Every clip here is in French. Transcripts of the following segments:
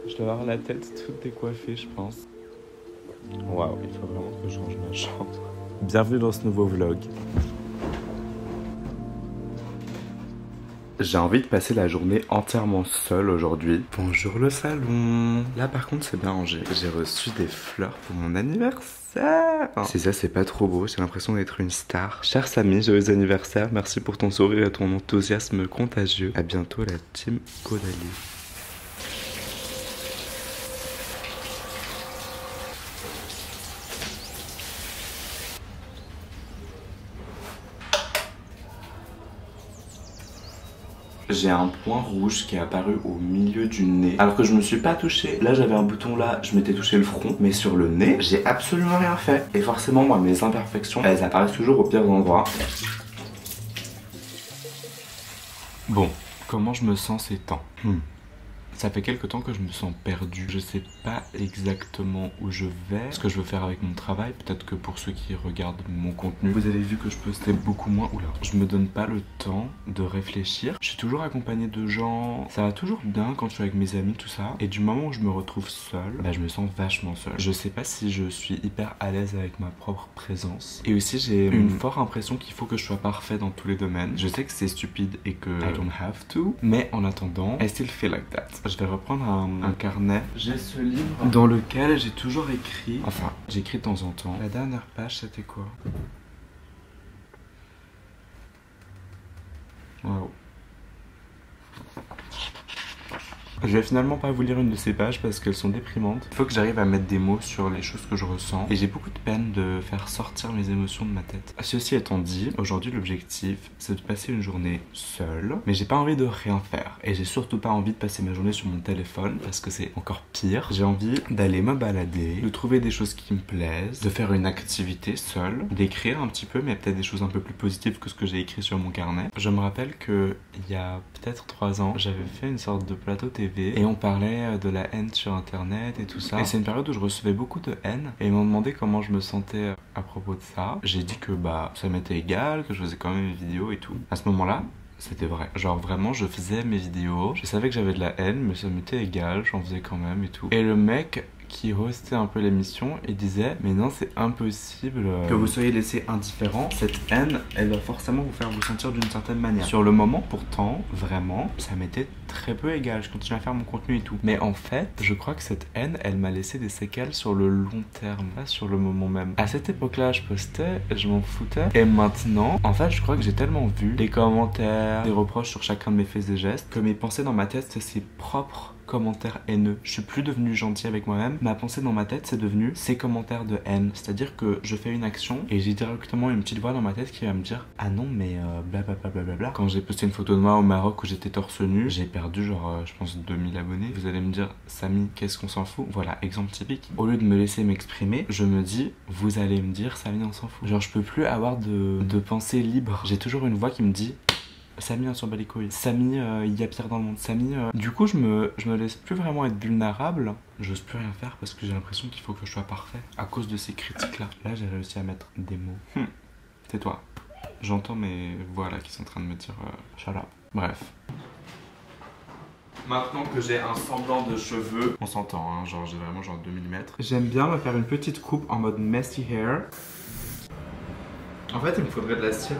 Je dois avoir la tête toute décoiffée, je pense. Waouh, il faut vraiment que je range ma chambre. Bienvenue dans ce nouveau vlog. J'ai envie de passer la journée entièrement seule aujourd'hui. Bonjour le salon. Là par contre c'est bien rangé. J'ai reçu des fleurs pour mon anniversaire. Si ça c'est pas trop beau, j'ai l'impression d'être une star. Cher Samy, joyeux anniversaire. Merci pour ton sourire et ton enthousiasme contagieux. À bientôt la team Caudalie. J'ai un point rouge qui est apparu au milieu du nez alors que je me suis pas touché. Là j'avais un bouton là, je m'étais touché le front, mais sur le nez j'ai absolument rien fait. Et forcément moi mes imperfections elles apparaissent toujours au pire endroit. Bon, comment je me sens ces temps? Ça fait quelques temps que je me sens perdu. Je sais pas exactement où je vais, ce que je veux faire avec mon travail. Peut-être que pour ceux qui regardent mon contenu, vous avez vu que je postais beaucoup moins. Oula, je me donne pas le temps de réfléchir. Je suis toujours accompagné de gens. Ça va toujours bien quand je suis avec mes amis, tout ça. Et du moment où je me retrouve seule, bah, je me sens vachement seule. Je sais pas si je suis hyper à l'aise avec ma propre présence. Et aussi j'ai une forte impression qu'il faut que je sois parfait dans tous les domaines. Je sais que c'est stupide et que I don't have to. Mais en attendant, I still feel like that. Je vais reprendre un carnet. J'ai ce livre dans lequel j'ai toujours écrit. Enfin, j'écris de temps en temps. La dernière page, c'était quoi? Waouh. Je vais finalement pas vous lire une de ces pages parce qu'elles sont déprimantes. Il faut que j'arrive à mettre des mots sur les choses que je ressens. Et j'ai beaucoup de peine de faire sortir mes émotions de ma tête. Ceci étant dit, aujourd'hui l'objectif c'est de passer une journée seule. Mais j'ai pas envie de rien faire. Et j'ai surtout pas envie de passer ma journée sur mon téléphone parce que c'est encore pire. J'ai envie d'aller me balader, de trouver des choses qui me plaisent, de faire une activité seule, d'écrire un petit peu mais peut-être des choses un peu plus positives que ce que j'ai écrit sur mon carnet. Je me rappelle que il y a peut-être 3 ans, j'avais fait une sorte de plateau TV et on parlait de la haine sur internet et tout ça. Et c'est une période où je recevais beaucoup de haine et ils m'ont demandé comment je me sentais à propos de ça. J'ai dit que bah ça m'était égal, que je faisais quand même mes vidéos et tout. À ce moment-là, c'était vrai. Genre vraiment, je faisais mes vidéos, je savais que j'avais de la haine, mais ça m'était égal, j'en faisais quand même et tout. Et le mec qui hostait un peu l'émission et disait mais non c'est impossible que vous soyez laissé indifférent, cette haine elle va forcément vous faire vous sentir d'une certaine manière. Sur le moment pourtant vraiment ça m'était très peu égal, je continuais à faire mon contenu et tout, mais en fait je crois que cette haine elle m'a laissé des séquelles sur le long terme, pas sur le moment même. À cette époque là je postais, je m'en foutais, et maintenant en fait je crois que j'ai tellement vu des commentaires, des reproches sur chacun de mes faits et gestes que mes pensées dans ma tête c'est ses propres commentaires haineux. Je suis plus devenu gentil avec moi-même. Ma pensée dans ma tête c'est devenu ces commentaires de haine. C'est-à-dire que je fais une action et j'ai directement une petite voix dans ma tête qui va me dire ah non mais blablabla blablabla. Quand j'ai posté une photo de moi au Maroc où j'étais torse nu, j'ai perdu genre je pense 2000 abonnés. Vous allez me dire Samy qu'est-ce qu'on s'en fout? Voilà, exemple typique. Au lieu de me laisser m'exprimer, je me dis vous allez me dire Samy on s'en fout. Genre je peux plus avoir de pensée libre. J'ai toujours une voix qui me dit Samy on s'en bat les couilles, Samy il y a pire dans le monde, Samy Du coup je me laisse plus vraiment être vulnérable. J'ose plus rien faire parce que j'ai l'impression qu'il faut que je sois parfait à cause de ces critiques là. Là j'ai réussi à mettre des mots. C'est toi. J'entends mes voix là qui sont en train de me dire shut up. Bref. Maintenant que j'ai un semblant de cheveux, on s'entend hein, genre j'ai vraiment genre 2 mm. J'aime bien me faire une petite coupe en mode messy hair. En fait il me faudrait de la cire.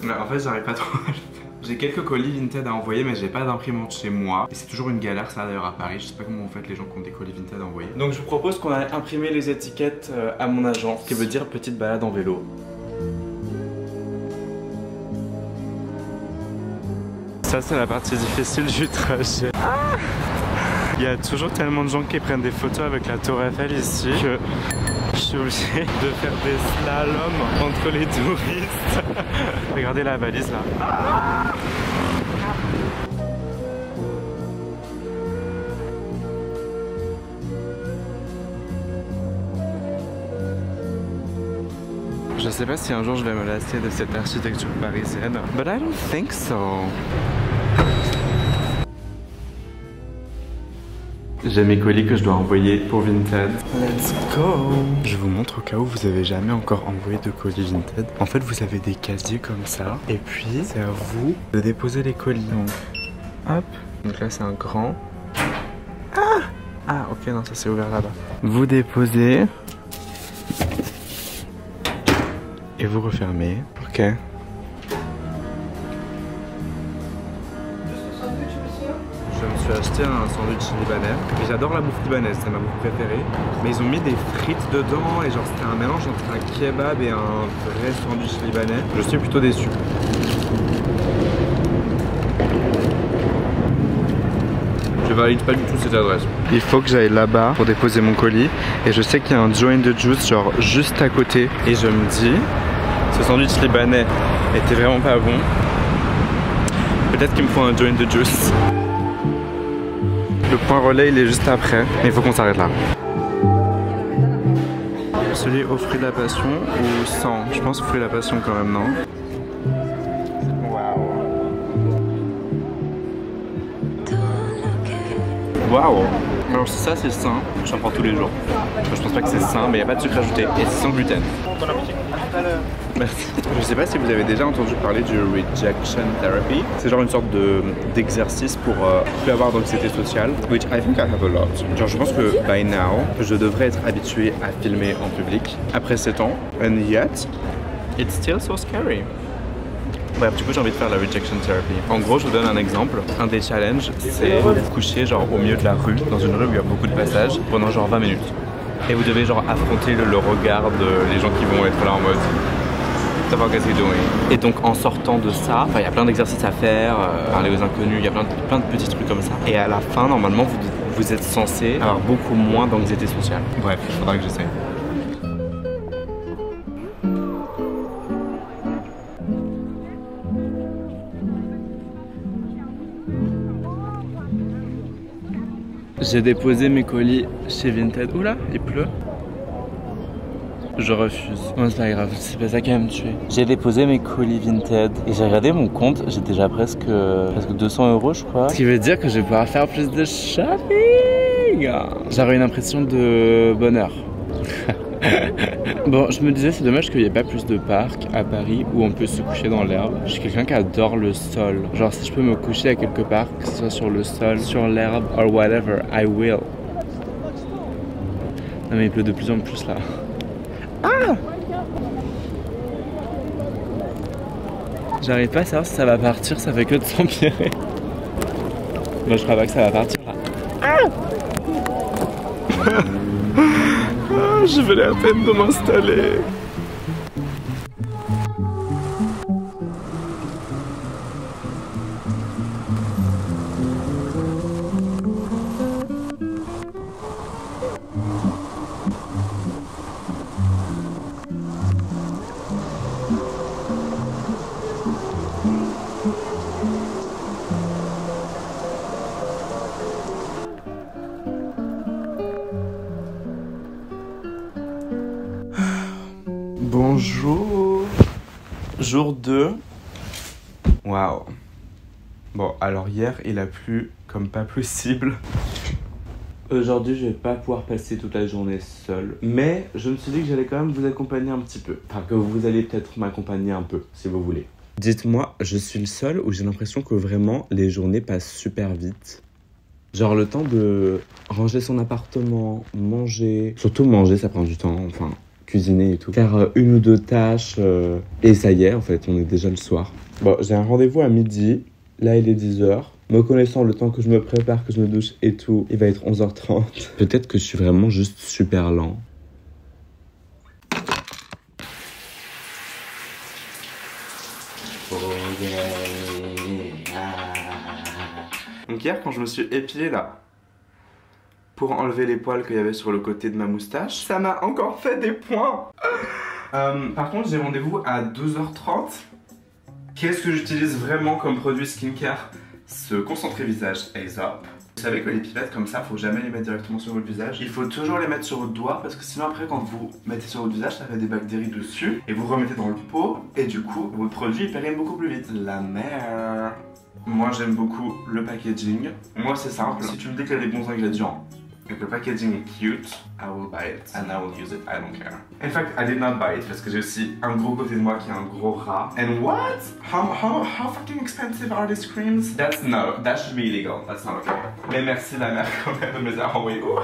En fait j'arrive pas trop à le faire. J'ai quelques colis Vinted à envoyer mais j'ai pas d'imprimante chez moi. Et c'est toujours une galère ça d'ailleurs à Paris. Je sais pas comment vous faites les gens qui ont des colis Vinted à envoyer. Donc je vous propose qu'on aille imprimer les étiquettes à mon agent. Ce qui veut dire petite balade en vélo. Ça c'est la partie difficile du trajet. Il y a toujours tellement de gens qui prennent des photos avec la tour Eiffel ici que je suis obligé de faire des slaloms entre les touristes. Regardez la valise là. Je sais pas si un jour je vais me lasser de cette architecture parisienne, but I don't think so. J'ai mes colis que je dois envoyer pour Vinted. Let's go! Je vous montre au cas où vous avez jamais encore envoyé de colis Vinted. En fait, vous avez des casiers comme ça. Et puis, c'est à vous de déposer les colis. Donc, hop. Donc là, c'est un grand. Ah, ok, non, ça c'est ouvert là-bas. Vous déposez. Et vous refermez. Ok. Je me suis acheté un sandwich libanais. Et j'adore la bouffe libanaise, c'est ma bouffe préférée. Mais ils ont mis des frites dedans et genre c'était un mélange entre un kebab et un vrai sandwich libanais. Je suis plutôt déçu. Je valide pas du tout cette adresse. Il faut que j'aille là-bas pour déposer mon colis. Et je sais qu'il y a un Joe and the Juice genre juste à côté. Et je me dis, ce sandwich libanais était vraiment pas bon. Peut-être qu'il me faut un Joe and the Juice. Le point relais il est juste après. Mais il faut qu'on s'arrête là. Celui au fruit de la passion ou sans? Je pense au fruit de la passion quand même, non? Waouh! Alors ça c'est sain, j'en prends tous les jours. Je pense pas que c'est sain, mais il n'y a pas de sucre ajouté et c'est sans gluten. Merci. Je sais pas si vous avez déjà entendu parler du rejection therapy. C'est genre une sorte d'exercice pour plus avoir d'anxiété sociale. Which I think I have a lot. Genre je pense que by now, je devrais être habitué à filmer en public après 7 ans. And yet, it's still so scary. Bref, du coup j'ai envie de faire la rejection therapy. En gros, je vous donne un exemple. Un des challenges, c'est vous coucher genre au milieu de la rue, dans une rue où il y a beaucoup de passages, pendant genre 20 minutes. Et vous devez genre affronter le regard des gens qui vont être là en mode "What the fuck is he doing?" Et donc en sortant de ça, il y a plein d'exercices à faire, parler aux inconnus, il y a plein de petits trucs comme ça. Et à la fin, normalement, vous êtes censé avoir beaucoup moins d'anxiété sociale. Bref, il faudra que j'essaye. J'ai déposé mes colis chez Vinted. Oula, il pleut. Je refuse. Non, c'est pas grave, c'est pas ça qui va me tuer. J'ai déposé mes colis Vinted et j'ai regardé mon compte, j'ai déjà presque 200 € je crois. Ce qui veut dire que je vais pouvoir faire plus de shopping. J'aurais une impression de bonheur. Bon, je me disais c'est dommage qu'il n'y ait pas plus de parcs à Paris où on peut se coucher dans l'herbe. Je suis quelqu'un qui adore le sol. Genre si je peux me coucher à quelque part, que ce soit sur le sol, sur l'herbe, or whatever, I will. Non mais il pleut de plus en plus là. Ah! J'arrive pas à savoir si ça va partir, ça fait que de s'empirer. Moi je crois pas que ça va partir là. Ah! Je venais à peine de m'installer. Bonjour. Jour 2. Waouh. Bon, alors hier, il a plu comme pas possible. Aujourd'hui, je vais pas pouvoir passer toute la journée seule. Mais je me suis dit que j'allais quand même vous accompagner un petit peu. Enfin, que vous allez peut-être m'accompagner un peu, si vous voulez. Dites-moi, je suis le seul où j'ai l'impression que vraiment, les journées passent super vite. Genre le temps de ranger son appartement, manger... Surtout manger, ça prend du temps, enfin... cuisiner et tout, faire une ou deux tâches et ça y est en fait on est déjà le soir. Bon, j'ai un rendez-vous à midi, là il est 10h, me connaissant le temps que je me prépare, que je me douche et tout, il va être 11h30. Peut-être que je suis vraiment juste super lent. Donc hier quand je me suis épilé là pour enlever les poils qu'il y avait sur le côté de ma moustache, ça m'a encore fait des points. Par contre, j'ai rendez-vous à 12h30. Qu'est-ce que j'utilise vraiment comme produit skincare? Ce concentré visage ASAP. Vous savez que les pipettes comme ça, faut jamais les mettre directement sur votre visage. Il faut toujours les mettre sur votre doigt parce que sinon après quand vous mettez sur votre visage, ça fait des bactéries dessus et vous remettez dans le pot et du coup, votre produit périme beaucoup plus vite. La merde. Moi j'aime beaucoup le packaging. Moi c'est simple, si tu me dis qu'il y a des bons ingrédients, If the packaging is cute, I will buy it and I will use it, I don't care. In fact, I did not buy it parce que j'ai aussi un gros côté de moi qui est un gros rat. And what? How fucking expensive are these creams? That should be illegal. That's not okay. Mais merci la mère quand même de me dire, oh wait, oh,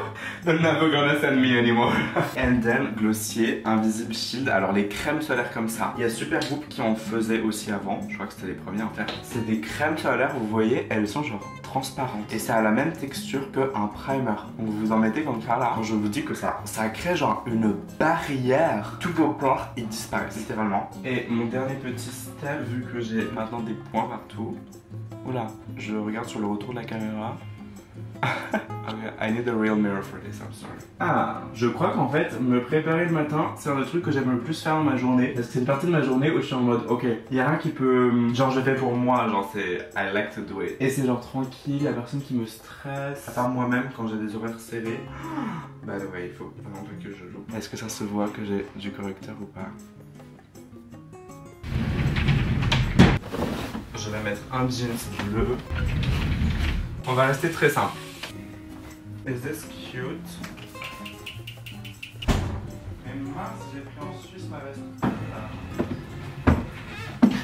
they're never gonna send me anymore. And then, Glossier Invisible Shield. Alors les crèmes solaires comme ça, il y a Supergoop qui en faisait aussi avant. Je crois que c'était les premiers en fait. C'est des crèmes solaires, vous voyez, elles sont genre transparentes. Et ça a la même texture qu'un primer. Donc vous en mettez comme ça là. Je vous dis que ça crée genre une barrière. Tous vos pores, ils disparaissent littéralement. Et mon dernier petit step, vu que j'ai maintenant des points partout. Oula, je regarde sur le retour de la caméra. Okay, I need a real mirror for this, I'm sorry. Ah, je crois qu'en fait, me préparer le matin, c'est un des trucs que j'aime le plus faire dans ma journée. Parce que c'est une partie de ma journée où je suis en mode, ok, il y a rien qui peut... Genre, je fais pour moi, genre, c'est I like to do it. Et c'est genre tranquille, la personne qui me stresse. À part moi-même, quand j'ai des horaires serrés. Bah ouais, il faut vraiment pas que je joue. Est-ce que ça se voit que j'ai du correcteur ou pas? Je vais mettre un jeans bleu. On va rester très simple. Is this cute? Mais mince, j'ai pris en Suisse ma veste.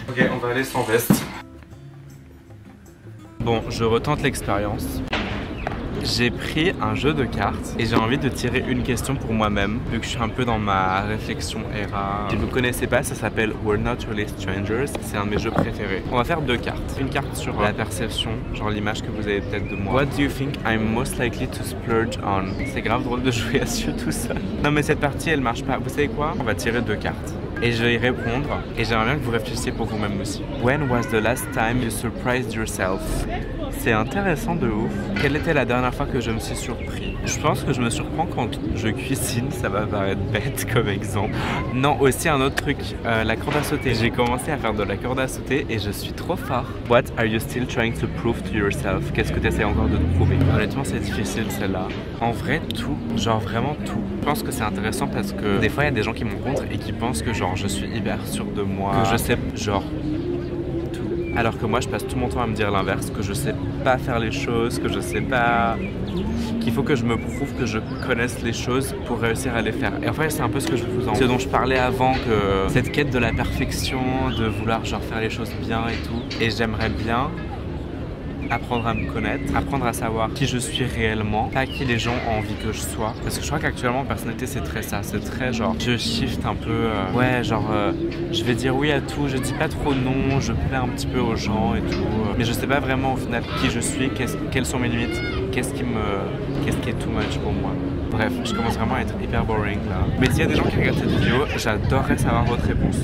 Ok, on va aller sans veste. Bon, je retente l'expérience. J'ai pris un jeu de cartes et j'ai envie de tirer une question pour moi-même, vu que je suis un peu dans ma réflexion era. Si vous ne connaissez pas, ça s'appelle We're Not Really Strangers. C'est un de mes jeux préférés. On va faire deux cartes. Une carte sur la perception, genre l'image que vous avez peut-être de moi. What do you think I'm most likely to splurge on? C'est grave drôle de jouer à ce jeu tout seul. Non mais cette partie elle marche pas. Vous savez quoi? On va tirer deux cartes. Et je vais y répondre. Et j'aimerais bien que vous réfléchissiez pour vous-même aussi. When was the last time you surprised yourself? C'est intéressant de ouf. Quelle était la dernière fois que je me suis surpris? Je pense que je me surprends quand je cuisine, ça va paraître bête comme exemple. Non, aussi un autre truc, la corde à sauter. J'ai commencé à faire de la corde à sauter et je suis trop fort. What are you still trying to prove to yourself? Qu'est-ce que tu essaies encore de te prouver? Honnêtement, c'est difficile celle-là. En vrai, tout. Genre vraiment tout. Je pense que c'est intéressant parce que des fois, il y a des gens qui me rencontrent et qui pensent que genre je suis hyper sûr de moi. Que je sais, genre... Alors que moi je passe tout mon temps à me dire l'inverse, que je sais pas faire les choses, que je sais pas... qu'il faut que je me prouve que je connaisse les choses pour réussir à les faire. Et en fait c'est un peu ce que je vous en... Ce dont je parlais avant, que cette quête de la perfection, de vouloir genre faire les choses bien et tout. Et j'aimerais bien apprendre à me connaître, apprendre à savoir qui je suis réellement, pas qui les gens ont envie que je sois. Parce que je crois qu'actuellement, personnalité, c'est très ça. C'est très genre, je shift un peu, ouais, genre, je vais dire oui à tout, je dis pas trop non, je plais un petit peu aux gens et tout. Mais je sais pas vraiment au final qui je suis, quelles sont mes limites, qu'est-ce qui est too much pour moi. Bref, je commence vraiment à être hyper boring là. Mais s'il y a des gens qui regardent cette vidéo, j'adorerais savoir votre réponse.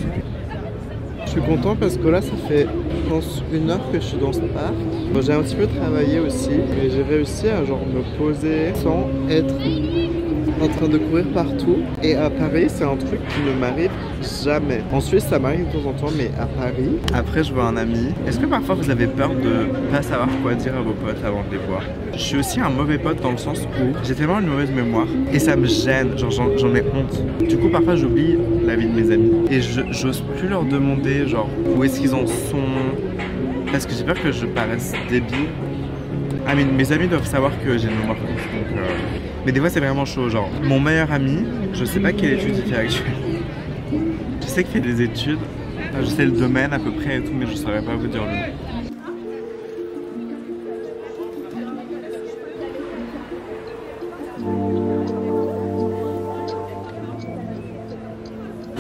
Je suis content parce que là ça fait je pense 1 heure que je suis dans ce parc. Bon, j'ai un petit peu travaillé aussi, mais j'ai réussi à genre me poser sans être en train de courir partout. Et à Paris c'est un truc qui ne m'arrive jamais. En Suisse ça m'arrive de temps en temps, mais à Paris. Après je vois un ami. Est-ce que parfois vous avez peur de pas savoir quoi dire à vos potes avant de les voir? Je suis aussi un mauvais pote dans le sens où j'ai tellement une mauvaise mémoire et ça me gêne, genre j'en ai honte. Du coup parfois j'oublie la vie de mes amis et j'ose plus leur demander genre où est-ce qu'ils en sont parce que j'ai peur que je paraisse débile. Ah mais mes amis doivent savoir que j'ai une mémoire courte donc mais des fois c'est vraiment chaud, genre mon meilleur ami, je sais pas quelle étude il fait actuellement. Je sais qu'il fait des études, je sais le domaine à peu près et tout mais je saurais pas vous dire le nom.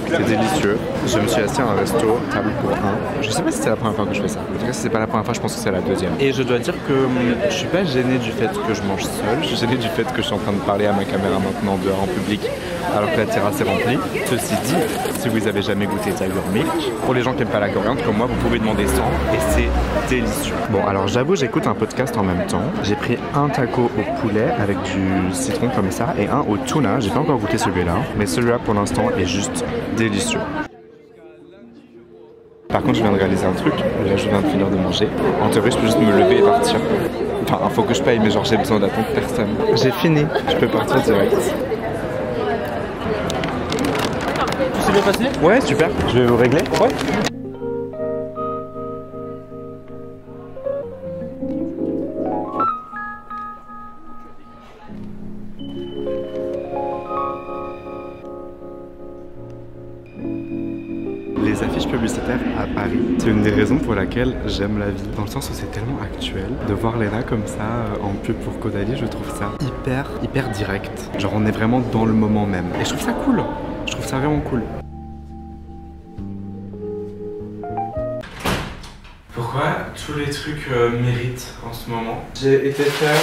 C'est délicieux. Je me suis assis à un resto, table pour 1. Je sais pas si c'est la première fois que je fais ça. En tout cas, si c'est pas la première fois, je pense que c'est la deuxième. Et je dois dire que je suis pas gêné du fait que je mange seul. Je suis gêné du fait que je suis en train de parler à ma caméra maintenant dehors en public alors que la terrasse est remplie. Ceci dit, si vous avez jamais goûté Tiger Milk, pour les gens qui aiment pas la coriandre comme moi, vous pouvez demander 100 et c'est délicieux. Bon, alors j'avoue, j'écoute un podcast en même temps. J'ai pris un taco au poulet avec du citron comme ça et un au tuna. J'ai pas encore goûté celui-là, mais celui-là pour l'instant est juste délicieux. Par contre, je viens de réaliser un truc. Là, je viens de finir de manger. En théorie, je peux juste me lever et partir. Enfin, il faut que je paye, mais genre, j'ai besoin d'attendre personne. J'ai fini. Je peux partir direct. Tout s'est bien passé? Ouais, super. Je vais vous régler. Ouais. C'est une des raisons pour laquelle j'aime la vie, dans le sens où c'est tellement actuel. De voir Léna comme ça en pub pour Caudalie, je trouve ça hyper direct. Genre on est vraiment dans le moment même. Et je trouve ça cool. Je trouve ça vraiment cool. Pourquoi tous les trucs méritent en ce moment? J'ai été faire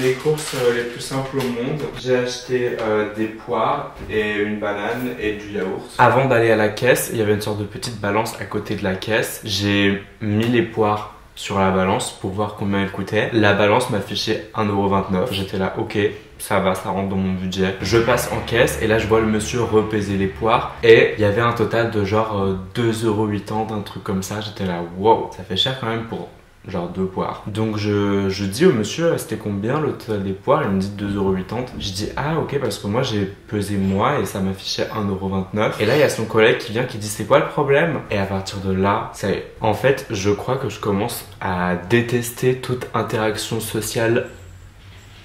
les courses les plus simples au monde. J'ai acheté des poires et une banane et du yaourt. Avant d'aller à la caisse, il y avait une sorte de petite balance à côté de la caisse. J'ai mis les poires sur la balance pour voir combien elles coûtaient. La balance m'affichait 1,29 €. J'étais là, ok, ça va, ça rentre dans mon budget. Je passe en caisse et là je vois le monsieur repaiser les poires et il y avait un total de genre 2,80 €, un truc comme ça. J'étais là, wow, ça fait cher quand même pour genre 2 poires. Donc je dis au monsieur c'était combien le total des poires, il me dit 2,80 €. Je dis ah ok, parce que moi j'ai pesé moi et ça m'affichait 1,29 €. Et là il y a son collègue qui vient qui dit c'est quoi le problème? Et à partir de là, en fait je crois que je commence à détester toute interaction sociale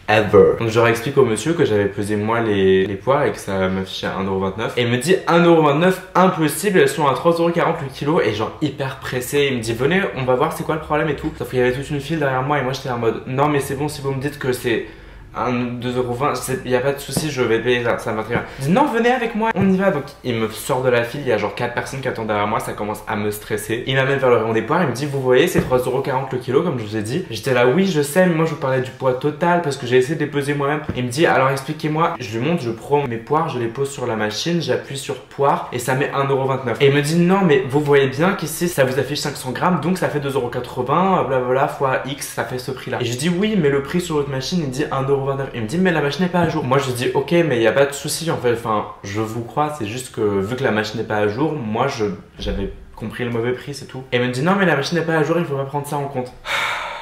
ever. Donc je leur explique au monsieur que j'avais pesé moi les poires et que ça m'affichait 1,29 €. Et il me dit 1,29 €, impossible, elles sont à 3,40 € le kilo. Et genre hyper pressé, il me dit venez, on va voir c'est quoi le problème et tout. Sauf qu'il y avait toute une file derrière moi et moi j'étais en mode non mais c'est bon, si vous me dites que c'est 2,20 €, il n'y a pas de souci, je vais payer ça, ça va très bien. Il dit non, venez avec moi, on y va. Donc il me sort de la file, il y a genre 4 personnes qui attendent derrière moi, ça commence à me stresser. Il m'amène vers le rayon des poires, il me dit vous voyez c'est 3,40 € le kilo comme je vous ai dit. J'étais là oui je sais, mais moi je vous parlais du poids total parce que j'ai essayé de les peser moi-même. Il me dit alors expliquez-moi. Je lui montre, je prends mes poires, je les pose sur la machine, j'appuie sur poire et ça met 1,29 €. Et il me dit non mais vous voyez bien qu'ici ça vous affiche 500 grammes donc ça fait 2,80 €, blablabla fois X, ça fait ce prix là. Et je dis oui mais le prix sur votre machine il dit 1,29 €. Il me dit mais la machine n'est pas à jour. Moi je dis ok mais il n'y a pas de souci en fait, enfin je vous crois, c'est juste que vu que la machine n'est pas à jour, moi j'avais compris le mauvais prix, c'est tout. Et il me dit non mais la machine n'est pas à jour, il faut pas prendre ça en compte.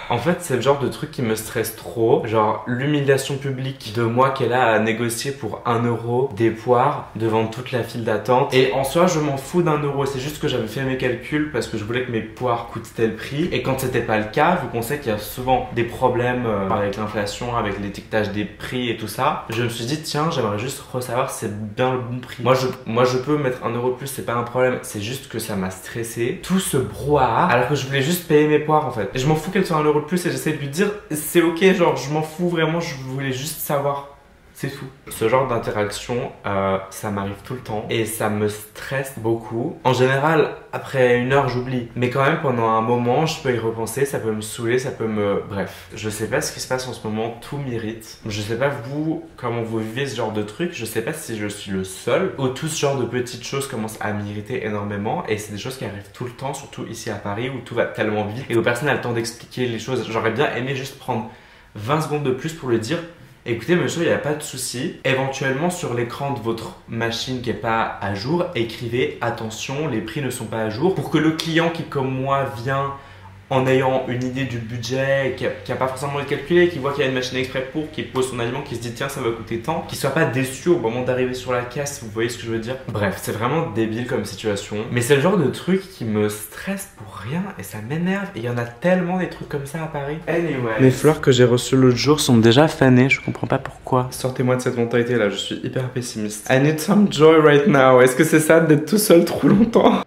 En fait, c'est le genre de truc qui me stresse trop. Genre, l'humiliation publique de moi qui est là à négocier pour 1 € des poires devant toute la file d'attente. Et en soi, je m'en fous d'1 €. C'est juste que j'avais fait mes calculs parce que je voulais que mes poires coûtent tel prix. Et quand c'était pas le cas, vu qu'on sait qu'il y a souvent des problèmes avec l'inflation, avec l'étiquetage des prix et tout ça, je me suis dit, tiens, j'aimerais juste savoir si c'est bien le bon prix. Moi, je peux mettre 1 € de plus, c'est pas un problème. C'est juste que ça m'a stressé. Tout ce brouhaha, alors que je voulais juste payer mes poires en fait. Et je m'en fous qu'elles soient 1 € de plus et j'essaie de lui dire c'est ok, genre je m'en fous vraiment, je voulais juste savoir, c'est tout. Ce genre d'interaction ça m'arrive tout le temps et ça me stresse beaucoup. En général après 1 heure j'oublie, mais quand même pendant un moment je peux y repenser, ça peut me saouler, ça peut me... Bref, je sais pas ce qui se passe en ce moment, tout m'irrite. Je sais pas vous, comment vous vivez ce genre de truc, je sais pas si je suis le seul où tout ce genre de petites choses commencent à m'irriter énormément et c'est des choses qui arrivent tout le temps, surtout ici à Paris où tout va tellement vite et où personne n'a le temps d'expliquer les choses. J'aurais bien aimé juste prendre 20 secondes de plus pour lui dire écoutez monsieur, il n'y a pas de souci. Éventuellement sur l'écran de votre machine qui n'est pas à jour, écrivez attention, les prix ne sont pas à jour pour que le client qui comme moi vient en ayant une idée du budget, qui a pas forcément calculé, qui voit qu'il y a une machine exprès pour, qui pose son aliment, qui se dit tiens ça va coûter tant, qui soit pas déçu au moment d'arriver sur la caisse, vous voyez ce que je veux dire? Bref, c'est vraiment débile comme situation, mais c'est le genre de truc qui me stresse pour rien et ça m'énerve et il y en a tellement des trucs comme ça à Paris. Anyway. Les fleurs que j'ai reçues l'autre jour sont déjà fanées, je comprends pas pourquoi. Sortez-moi de cette mentalité là, je suis hyper pessimiste. I need some joy right now. Est-ce que c'est ça d'être tout seul trop longtemps?